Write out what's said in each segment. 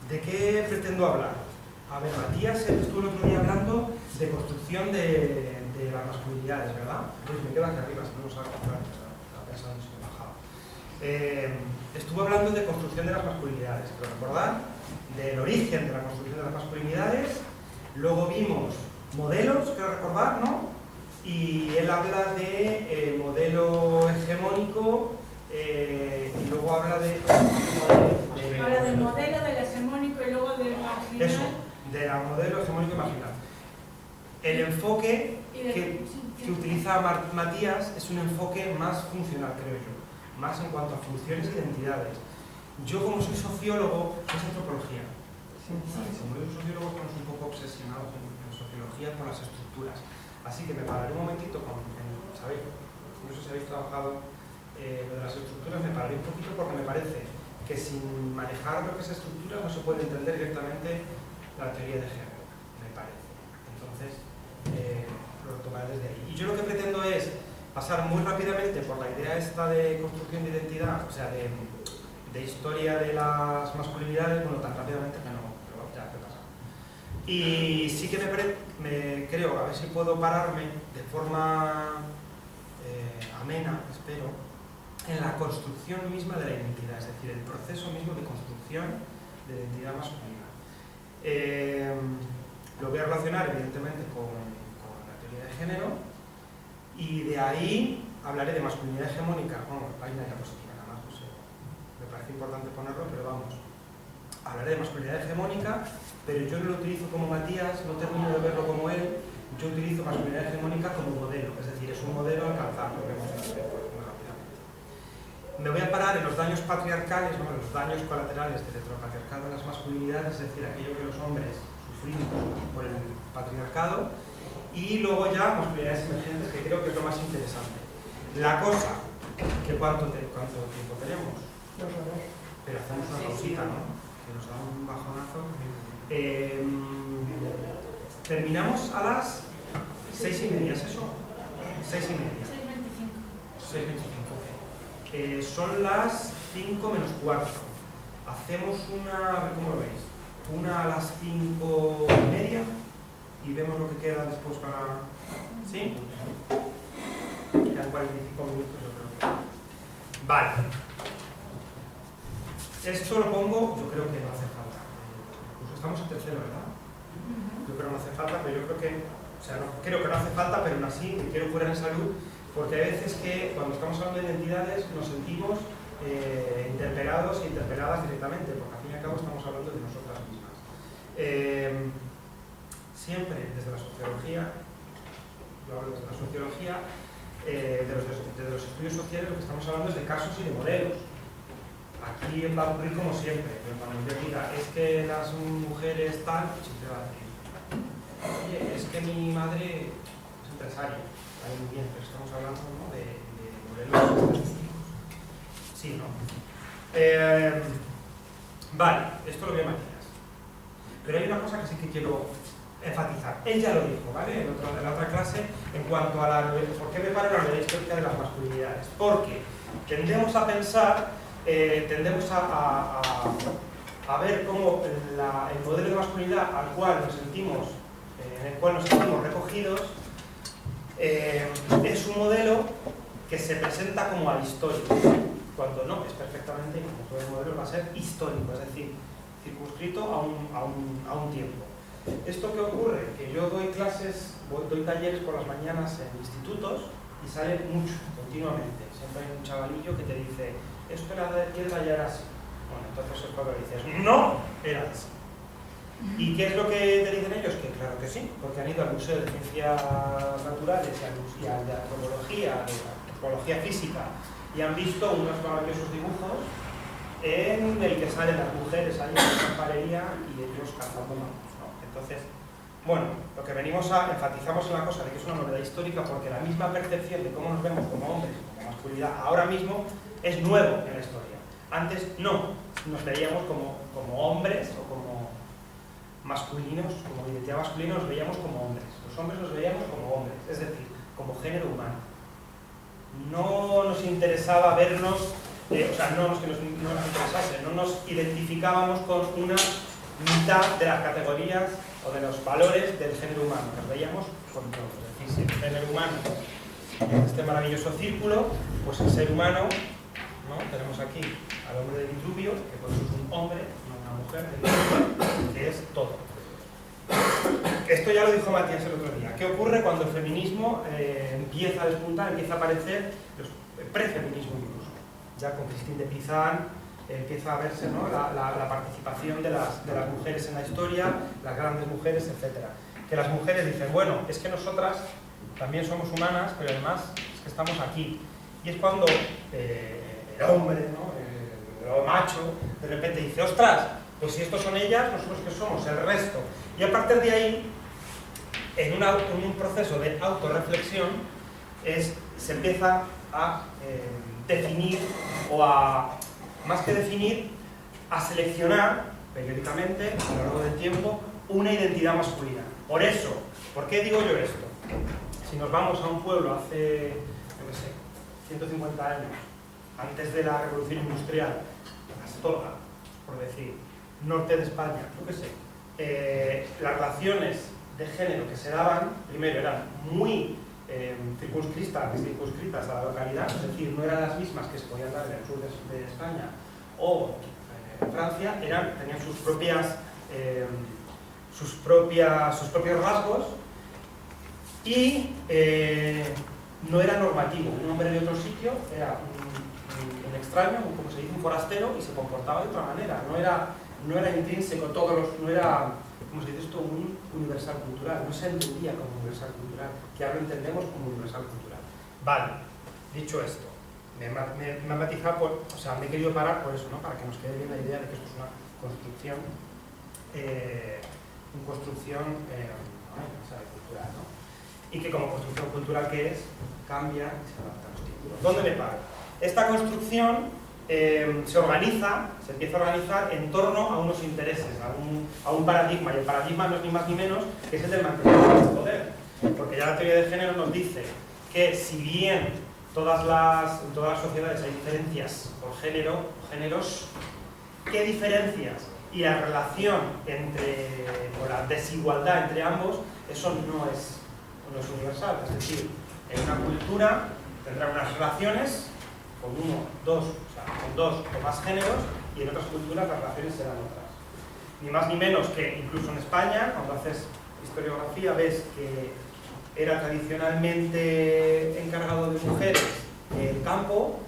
¿De qué pretendo hablar? A ver, Matías estuvo el otro día hablando de construcción de las masculinidades, ¿verdad? Pues me quedo aquí arriba, si no nos hago estaba pensando si me bajaba. Estuvo hablando de construcción de las masculinidades, pero recordad, del origen de la construcción de las masculinidades. Luego vimos modelos, creo recordar, ¿no? Y él habla de modelo hegemónico y luego habla de... Habla del modelo, del hegemónico y luego del marginal. Eso, del modelo hegemónico y marginal. El enfoque que utiliza Matías es un enfoque más funcional, creo yo, más en cuanto a funciones e identidades. Yo, como soy sociólogo, es antropología. Como los sociólogos estamos un poco obsesionados en sociología por las estructuras. Así que me pararé un momentito ¿sabéis? No sé si habéis trabajado lo de las estructuras, me pararé un poquito porque me parece que sin manejar lo que es estructura no se puede entender directamente la teoría de género, me parece. Entonces, lo retomaré desde ahí. Y yo lo que pretendo es pasar muy rápidamente por la idea esta de construcción de identidad, o sea, de historia de las masculinidades, bueno, tan rápidamente que no, pero ya, ¿qué pasa? Y sí que me creo, a ver si puedo pararme de forma amena, espero, en la construcción misma de la identidad, es decir, el proceso mismo de construcción de identidad masculina. Lo voy a relacionar, evidentemente, con la teoría de género, y de ahí hablaré de masculinidad hegemónica. Bueno, hay una diapositiva nada más, no sé, me parece importante ponerlo, pero vamos. Hablaré de masculinidad hegemónica, pero yo no lo utilizo como Matías, no termino de verlo como él. Yo utilizo masculinidad hegemónica como modelo, es decir, es un modelo alcanzable, lo vemos muy rápidamente. Me voy a parar en los daños patriarcales, ¿no? En los daños colaterales del heteropatriarcado en las masculinidades, es decir, aquello que los hombres sufrimos por el patriarcado, y luego ya masculinidades emergentes, que creo que es lo más interesante. La cosa, que ¿cuánto tiempo tenemos? 2 horas. Pero hacemos una pausita, ¿no? Que nos da un bajonazo. Terminamos a las 6:30, ¿es eso? 6:30. 6:25. Son las 5 menos cuarto. Hacemos una, ¿cómo lo veis? Una a las 5:30 y vemos lo que queda después para... ¿Sí? Quedan 45 minutos, yo creo que... Vale. Esto lo pongo, yo creo que no hace falta. Pues estamos en tercero, ¿verdad? Yo creo que no hace falta, pero yo creo que... O sea, no, creo que no hace falta, pero aún así me quiero curar en salud, porque hay veces que cuando estamos hablando de identidades nos sentimos interpelados e interpeladas directamente, porque al fin y al cabo estamos hablando de nosotras mismas. Siempre desde la sociología, yo hablo desde la sociología, de los estudios sociales, lo que estamos hablando es de casos y de modelos. Aquí va a ocurrir como siempre, pero cuando yo diga, es que las mujeres tal, siempre va a decir, oye, es que mi madre es empresaria, está muy bien, pero estamos hablando, ¿no? de modelos estadísticos. Sí, ¿no? Vale, esto lo veo Matías. Pero hay una cosa que sí que quiero enfatizar. Él ya lo dijo, ¿vale? En la otra clase, en cuanto a la... ¿Por qué me paro en la novela histórica de las masculinidades? Porque tendemos a pensar, tendemos a ver cómo el modelo de masculinidad al cual nos sentimos, en el cual nos sentimos recogidos, es un modelo que se presenta como ahistórico, cuando no, es perfectamente, como todo el modelo, va a ser histórico, es decir, circunscrito a un tiempo. ¿Esto qué ocurre? Que yo doy clases, doy talleres por las mañanas en institutos y sale mucho, continuamente. Siempre hay un chavalillo que te dice, esto en la edad de piedra ya era así. Bueno, entonces es cuando le dices, no, era así. ¿Y qué es lo que te dicen ellos? Que claro que sí, porque han ido al Museo de Ciencias Naturales y al de Antropología, de Antropología Física, y han visto unos maravillosos dibujos en el que salen las mujeres ahí en la campalería y ellos cazando mamuts, ¿no? Entonces, bueno, lo que enfatizamos en la cosa de que es una novedad histórica porque la misma percepción de cómo nos vemos como hombres, como masculinidad, ahora mismo es nuevo en la historia. Antes no, nos veíamos como hombres o como masculinos, como identidad masculina nos veíamos como hombres. Los hombres nos veíamos como hombres, es decir, como género humano. No nos interesaba vernos, o sea, no nos interesase, no nos identificábamos con una mitad de las categorías o de los valores del género humano, que veíamos con todos. Es decir, si el género humano es este maravilloso círculo, pues el ser humano, ¿no? Tenemos aquí al hombre de Vitruvio, que pues es un hombre, no una mujer, que es todo. Esto ya lo dijo Matías el otro día. ¿Qué ocurre cuando el feminismo empieza a despuntar, empieza a aparecer, el prefeminismo incluso? Ya con Christine de Pizan empieza a verse, ¿no? la participación de las mujeres en la historia, las grandes mujeres, etc. Que las mujeres dicen, bueno, es que nosotras también somos humanas, pero además es que estamos aquí. Y es cuando el hombre, ¿no? El macho, de repente dice, ostras, pues si estos son ellas, nosotros que somos, el resto. Y a partir de ahí, en un proceso de autorreflexión, se empieza a definir, o a, más que definir, a seleccionar periódicamente, a lo largo del tiempo, una identidad masculina. Por eso, ¿por qué digo yo esto? Si nos vamos a un pueblo hace, no sé, 150 años, antes de la Revolución Industrial, Astorga, por decir, norte de España, yo qué sé, las relaciones de género que se daban, primero eran muy circunscritas a la localidad, es decir, no eran las mismas que se podían dar en el sur de España o en Francia, tenían sus propios rasgos y no era normativo. Un hombre de otro sitio era un extraño, como se dice, un forastero, y se comportaba de otra manera. No era intrínseco, no era, ¿cómo se dice esto? Un universal cultural. No se entendía como universal cultural, que ahora lo entendemos como universal cultural. Vale, dicho esto, me he matizado, me he querido parar por eso, ¿no? Para que nos quede bien la idea de que esto es una construcción, cultural, ¿no? Y que como construcción cultural que es, cambia y se adapta a los títulos. ¿Dónde me paro? Esta construcción se empieza a organizar en torno a unos intereses, a un paradigma, y el paradigma no es ni más ni menos que es el del mantenimiento del poder. Porque ya la teoría de género nos dice que si bien en todas las sociedades hay diferencias por género, géneros, ¿qué diferencias? Y la relación o la desigualdad entre ambos, eso no es universal. Es decir, en una cultura tendrá unas relaciones con con dos o más géneros, y en otras culturas las relaciones serán otras. Ni más ni menos que incluso en España, cuando haces historiografía, ves que era tradicionalmente encargado de mujeres el campo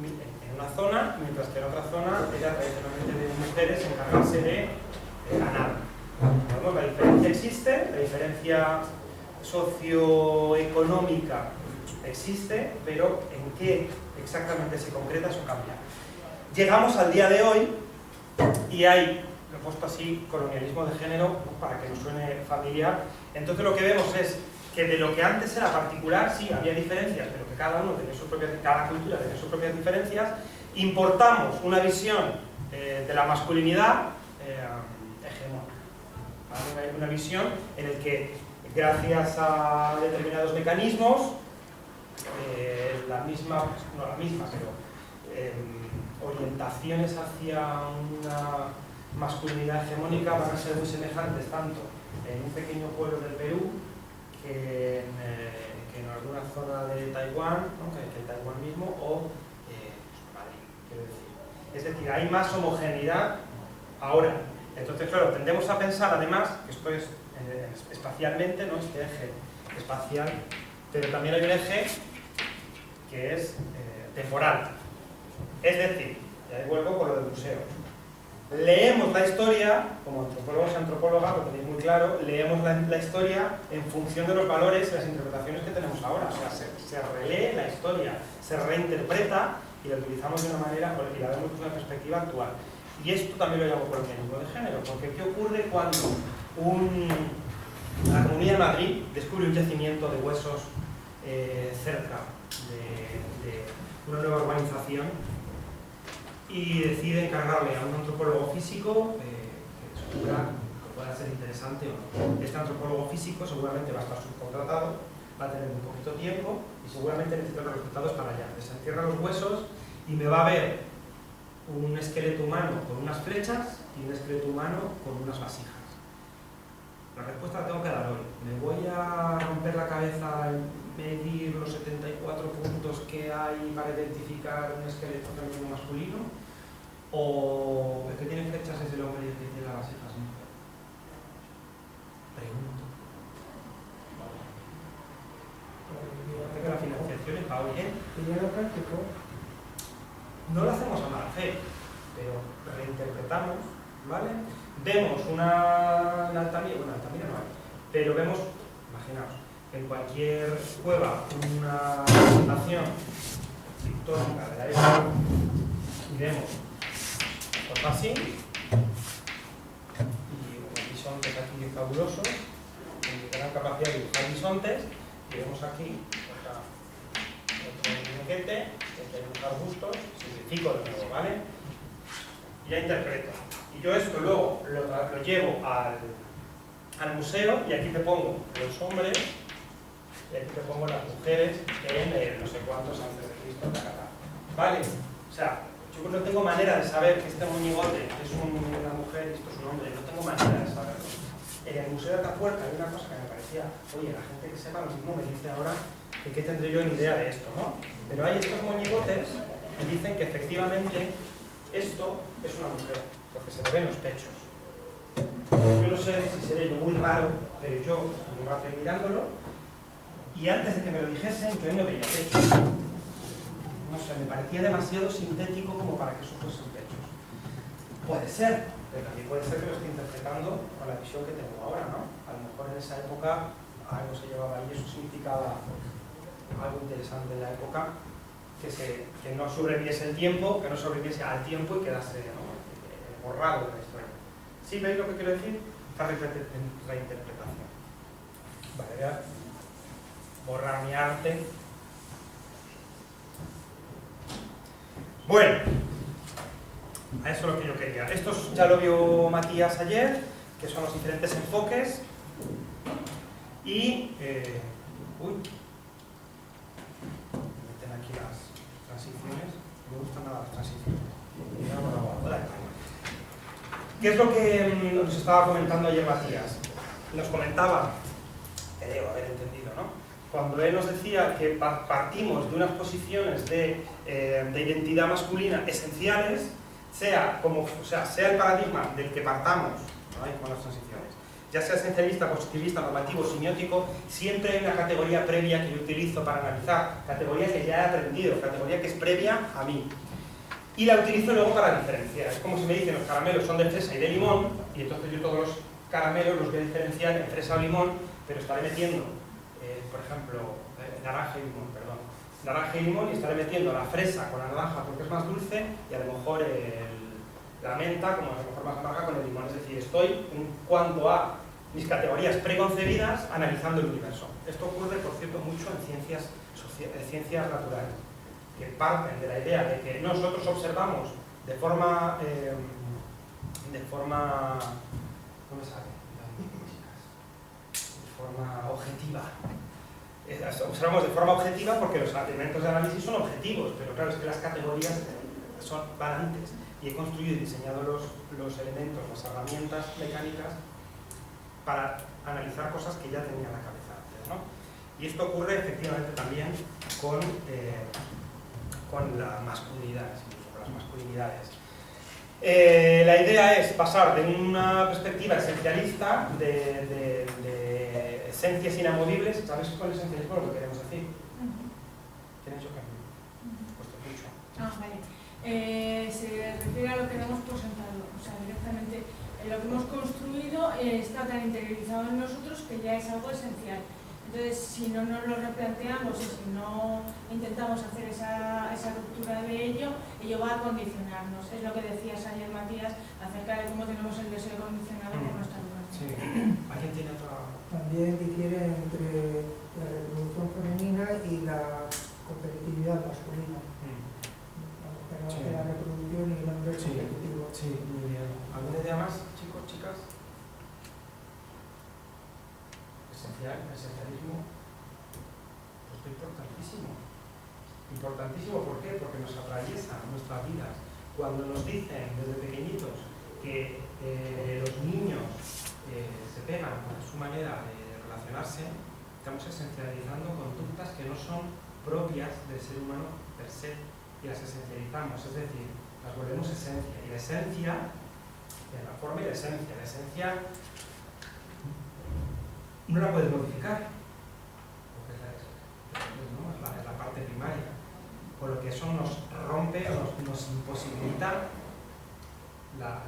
en una zona, mientras que en otra zona era tradicionalmente de mujeres encargarse de ganado. Bueno, la diferencia existe, la diferencia socioeconómica existe, pero en qué exactamente se concreta, eso cambia. Llegamos al día de hoy y hay, lo he puesto así, colonialismo de género, para que nos suene familiar. Entonces lo que vemos es que de lo que antes era particular, sí, había diferencias, pero que cada cultura tenía sus propias diferencias. Importamos una visión de la masculinidad hegemónica, ¿vale? Una visión en la que, gracias a determinados mecanismos, orientaciones hacia una masculinidad hegemónica van a ser muy semejantes tanto en un pequeño pueblo del Perú que en alguna zona de Taiwán, ¿no? que en Taiwán mismo, o Madrid, quiero decir. Es decir, hay más homogeneidad ahora. Entonces, claro, tendemos a pensar además que esto es espacialmente, ¿no? Este eje espacial, pero también hay un eje que es temporal. Es decir, y ahí vuelvo con lo del museo. Leemos la historia, como antropólogos y antropólogas, lo tenéis muy claro, leemos la historia en función de los valores y las interpretaciones que tenemos ahora. O sea, se relee la historia, se reinterpreta y la utilizamos de una manera, y la vemos desde una perspectiva actual. Y esto también lo llamo colonialismo de género, porque ¿qué ocurre cuando la Comunidad de Madrid descubre un yacimiento de huesos cerca de una nueva urbanización y decide encargarle a un antropólogo físico que descubra que pueda ser interesante o no? Este antropólogo físico seguramente va a estar subcontratado, va a tener muy poquito tiempo y seguramente necesita los resultados para allá. Desentierra los huesos y me va a ver un esqueleto humano con unas flechas y un esqueleto humano con unas vasijas? La respuesta la tengo que dar hoy. ¿Me voy a romper la cabeza en medir los 74 puntos que hay para identificar un esqueleto femenino masculino? ¿O el que tiene flechas es el hombre y el que tiene las vasijas es mujer? Pregunto. Parece que la financiación está bien. ¿Y ya lo practicó? No lo hacemos a mala fe, pero reinterpretamos, ¿vale? Vemos una Altamira, bueno, Altamira no hay, pero vemos, imaginaos, en cualquier cueva una presentación pictórica de la época y vemos cosas así, y unos bisontes aquí fabulosos, con gran capacidad de dibujar bisontes, y vemos aquí otro muñequete, que tiene unos arbustos, simplifico de nuevo, ¿vale? Y ya interpreto. Y yo esto luego lo llevo al museo y aquí te pongo los hombres y aquí te pongo las mujeres en no sé cuántos antes de Cristo, ¿vale? O sea, yo no tengo manera de saber que este moñigote es una mujer y esto es un hombre, no tengo manera de saberlo. En el Museo de Atapuerca hay una cosa que me parecía, oye, la gente que sepa lo mismo me dice ahora que qué tendré yo ni idea de esto, ¿no? Pero hay estos moñigotes que dicen que efectivamente esto es una mujer, porque se le ven los pechos. Yo no sé si seré yo muy raro, pero yo me rato mirándolo y antes de que me lo dijesen yo no veía pechos. No sé, me parecía demasiado sintético como para que eso fuesen pechos. Puede ser, pero también puede ser que lo esté interpretando con la visión que tengo ahora, ¿no? A lo mejor en esa época algo se llevaba ahí, eso significaba algo interesante en la época, que no sobreviviese el tiempo, que no sobreviviese al tiempo y quedase, ¿no?, borrado de la historia. ¿Sí veis lo que quiero decir? Esta reinterpretación. Vale, voy a borrar mi arte. Bueno, a eso es lo que yo quería. Esto ya lo vio Matías ayer, que son los diferentes enfoques. Y... uy, meten aquí las transiciones. No me gustan nada las transiciones. ¿Qué es lo que nos estaba comentando ayer Matías? Nos comentaba, creo haber entendido, ¿no? Cuando él nos decía que partimos de unas posiciones de identidad masculina esenciales, sea el paradigma del que partamos, ¿no? Ahí con las transiciones, ya sea esencialista, positivista, normativo, semiótico, siempre hay una categoría previa que yo utilizo para analizar, categoría que ya he aprendido, categoría que es previa a mí. Y la utilizo luego para diferenciar. Es como si me dicen los caramelos son de fresa y de limón, y entonces yo todos los caramelos los voy a diferenciar en fresa o limón, pero estaré metiendo, por ejemplo, naranja y limón, perdón. Naranja y limón, y estaré metiendo la fresa con la naranja porque es más dulce, y a lo mejor la menta, como a lo mejor más amarga, con el limón. Es decir, estoy en cuanto a mis categorías preconcebidas analizando el universo. Esto ocurre, por cierto, mucho en ciencias naturales, que parten de la idea de que nosotros observamos de forma ¿cómo me sale? De forma objetiva. Observamos de forma objetiva porque los elementos de análisis son objetivos, pero claro, es que las categorías van antes, y he construido y diseñado los elementos, las herramientas mecánicas para analizar cosas que ya tenía en la cabeza antes, ¿no? Y esto ocurre efectivamente también con las masculinidades, incluso con las masculinidades. La idea es pasar de una perspectiva esencialista de esencias inamovibles. ¿Sabes cuál es esencialismo lo que queremos decir? ¿Quién ha dicho que pues te escucho? Vale. Se refiere a lo que hemos presentado, o sea, directamente lo que hemos construido está tan interiorizado en nosotros que ya es algo esencial. Entonces, si no nos lo replanteamos y si no intentamos hacer esa ruptura de ello va a condicionarnos. Es lo que decías ayer, Matías, acerca de cómo tenemos el deseo condicionado por nuestra educación. Sí. ¿Alguien tiene otra? También difiere entre la reproducción femenina y la competitividad masculina. La mujer hace la reproducción y el hombre competitivo. Sí, muy bien. ¿Alguna idea más, chicos, chicas? Esencialismo, esto es importantísimo. Importantísimo, ¿por qué? Porque nos atraviesa nuestras vidas. Cuando nos dicen desde pequeñitos que los niños se pegan por su manera de relacionarse, estamos esencializando conductas que no son propias del ser humano per se y las esencializamos, es decir, las volvemos esencia. Y la esencia, la forma y la esencia no la puedes modificar, porque es la parte primaria, por lo que eso nos rompe o nos imposibilita la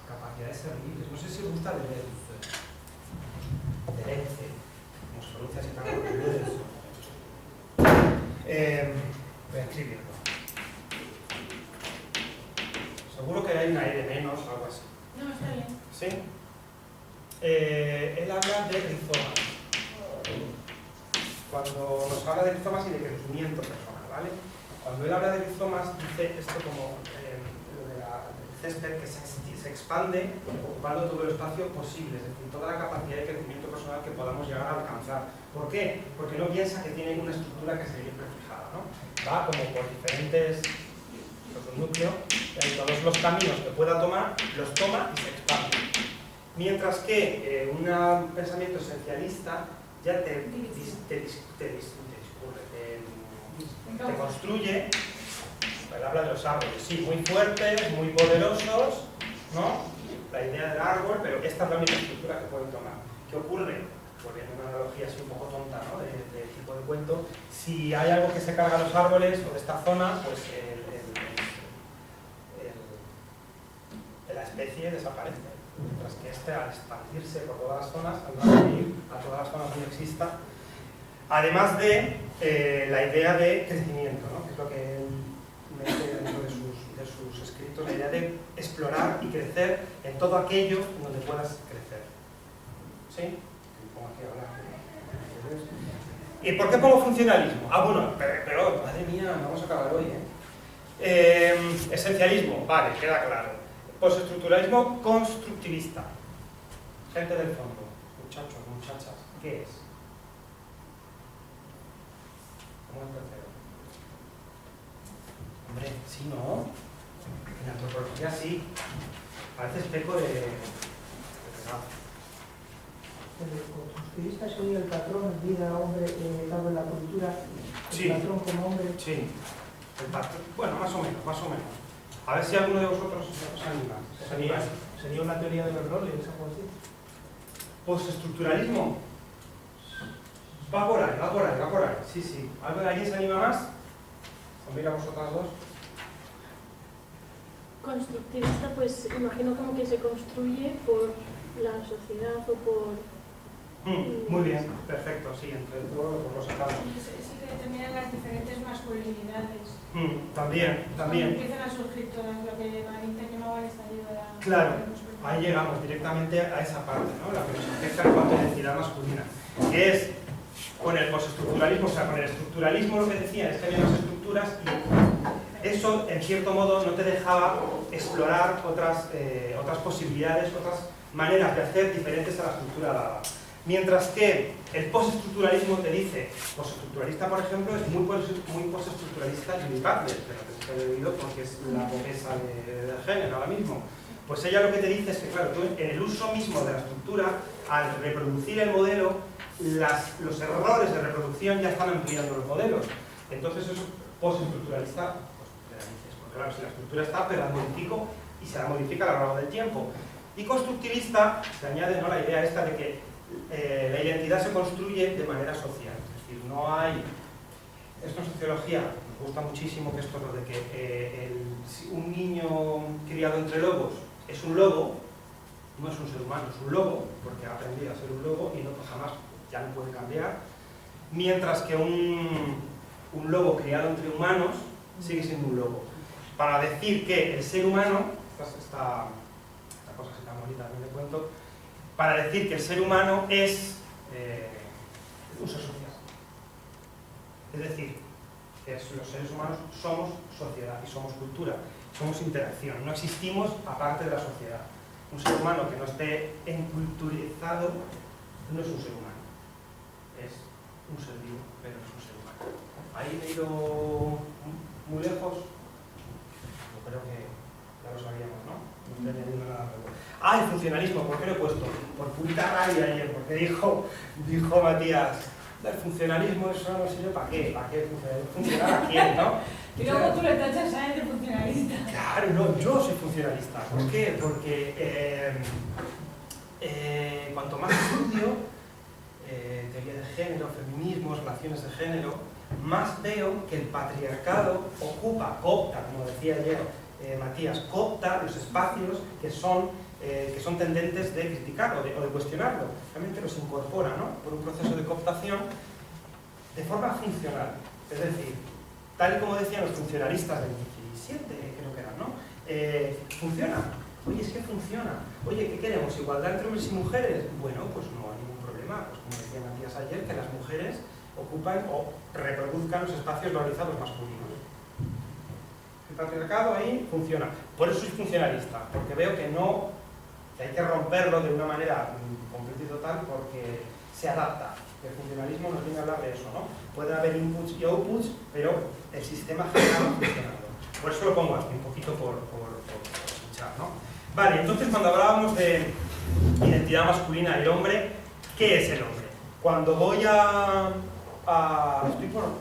capacidad de ser libres. No sé si os gusta leer, como se pronuncia así tan voy a escribirlo. Seguro que hay una E de menos o algo así. No, está bien. ¿Sí? Él habla de rizomas. Cuando nos habla de rizomas y de crecimiento personal, ¿vale? Cuando él habla de rizomas, dice esto como lo del césped que se expande ocupando todo el espacio posible, es decir, toda la capacidad de crecimiento personal que podamos llegar a alcanzar. ¿Por qué? Porque no piensa que tiene una estructura que se ve prefijada, ¿no? Va como por diferentes núcleos, en todos los caminos que pueda tomar, los toma y se expande. Mientras que un pensamiento esencialista ya te construye. Él habla de los árboles, sí, muy fuertes, muy poderosos, ¿no? La idea del árbol, pero esta es la única estructura que pueden tomar. ¿Qué ocurre? Volviendo a una analogía así un poco tonta, ¿no? de tipo de cuento, si hay algo que se carga a los árboles o de esta zona, pues la especie desaparece. Mientras que este, al expandirse por todas las zonas, al ir a todas las zonas donde exista, además de la idea de crecimiento, ¿no? Que es lo que él mete dentro de sus escritos, la idea de explorar y crecer en todo aquello en donde puedas crecer. ¿Sí? Pongo aquí a hablar. ¿Y por qué pongo funcionalismo? Ah, bueno, pero madre mía, vamos a acabar hoy, esencialismo, vale, queda claro. Postestructuralismo constructivista. Gente del fondo, muchachos, muchachas, ¿qué es? ¿Cómo es tercero? Hombre, sí, ¿no? En antropología sí. A veces peco de El constructivista sería el patrón, vida, hombre, dado en la cultura, el sí. Patrón como hombre. Sí, el patrón. Bueno, más o menos, más o menos. A ver si alguno de vosotros os anima. ¿Sería una teoría de los roles, algo así? Postestructuralismo. Va por ahí, va por ahí, va por ahí. Sí, sí. ¿Alguien se anima más? O mira vosotras dos. Constructivista, pues imagino como que se construye por la sociedad o por... Muy bien, perfecto, sí, entre el pueblo por los sacamos. Sí que determinan las diferentes masculinidades. También. Empiezan a surgir todas, lo que Marita llamaba el estallido de la... Claro, ahí llegamos directamente a esa parte, ¿no? La que nos afecta en cuanto a identidad masculina, que es con el postestructuralismo, o sea, con el estructuralismo lo que decía es que había unas estructuras y eso, en cierto modo, no te dejaba explorar otras posibilidades, otras maneras de hacer diferentes a la estructura dada. Mientras que el postestructuralismo te dice, postestructuralista, por ejemplo, es muy postestructuralista Judith Butler, que no te he leído porque es la pobreza de género ahora mismo. Pues ella lo que te dice es que, claro, tú en el uso mismo de la estructura, al reproducir el modelo, los errores de reproducción ya están ampliando los modelos. Entonces eso es postestructuralista, pues porque claro, si la estructura está, pero la modifico y se la modifica a lo largo del tiempo. Y constructivista se añade, ¿no?, la idea esta de que la identidad se construye de manera social, es decir, no hay... Esto en sociología nos gusta muchísimo, que esto es lo de que si un niño criado entre lobos es un lobo, no es un ser humano, es un lobo, porque ha aprendido a ser un lobo y no, jamás ya no puede cambiar, mientras que un lobo criado entre humanos sigue siendo un lobo. Para decir que el ser humano, esta cosa así tan bonita también le cuento, para decir que el ser humano es un ser social. Es decir, que los seres humanos somos sociedad y somos cultura, somos interacción, no existimos aparte de la sociedad. Un ser humano que no esté enculturizado no es un ser humano, es un ser vivo, pero es un ser humano. Ahí me he ido muy lejos, yo creo que ya lo sabíamos, ¿no? No estoy añadiendo nada nuevo. Ah, el funcionalismo, ¿por qué lo he puesto? Por puta rabia ayer, porque dijo Matías, el funcionalismo eso no sirve para qué, funcionar a quién, ¿no? Y luego tú le tachas a él de funcionalista. Claro, no, yo soy funcionalista. ¿Por qué? Porque cuanto más estudio teoría de género, feminismo, relaciones de género, más veo que el patriarcado coopta, como decía ayer Matías, coopta los espacios que son tendentes de criticarlo o de cuestionarlo. Realmente los incorpora, ¿no? Por un proceso de cooptación de forma funcional. Es decir, tal y como decían los funcionalistas del 17, creo que eran, ¿no? Funciona. Oye, es que funciona. Oye, ¿qué queremos? ¿Igualdad entre hombres y mujeres? Bueno, pues no hay ningún problema. Pues como decía Matías ayer, que las mujeres ocupan o reproduzcan los espacios valorizados masculinos. El patriarcado ahí funciona. Por eso soy funcionalista, porque veo que hay que romperlo de una manera completa y total porque se adapta. El funcionalismo nos viene a hablar de eso, ¿no? Puede haber inputs y outputs, pero el sistema general va funcionando. Por eso lo pongo aquí, un poquito por escuchar, ¿no? Vale, entonces cuando hablábamos de identidad masculina y el hombre, ¿qué es el hombre? Cuando voy estoy por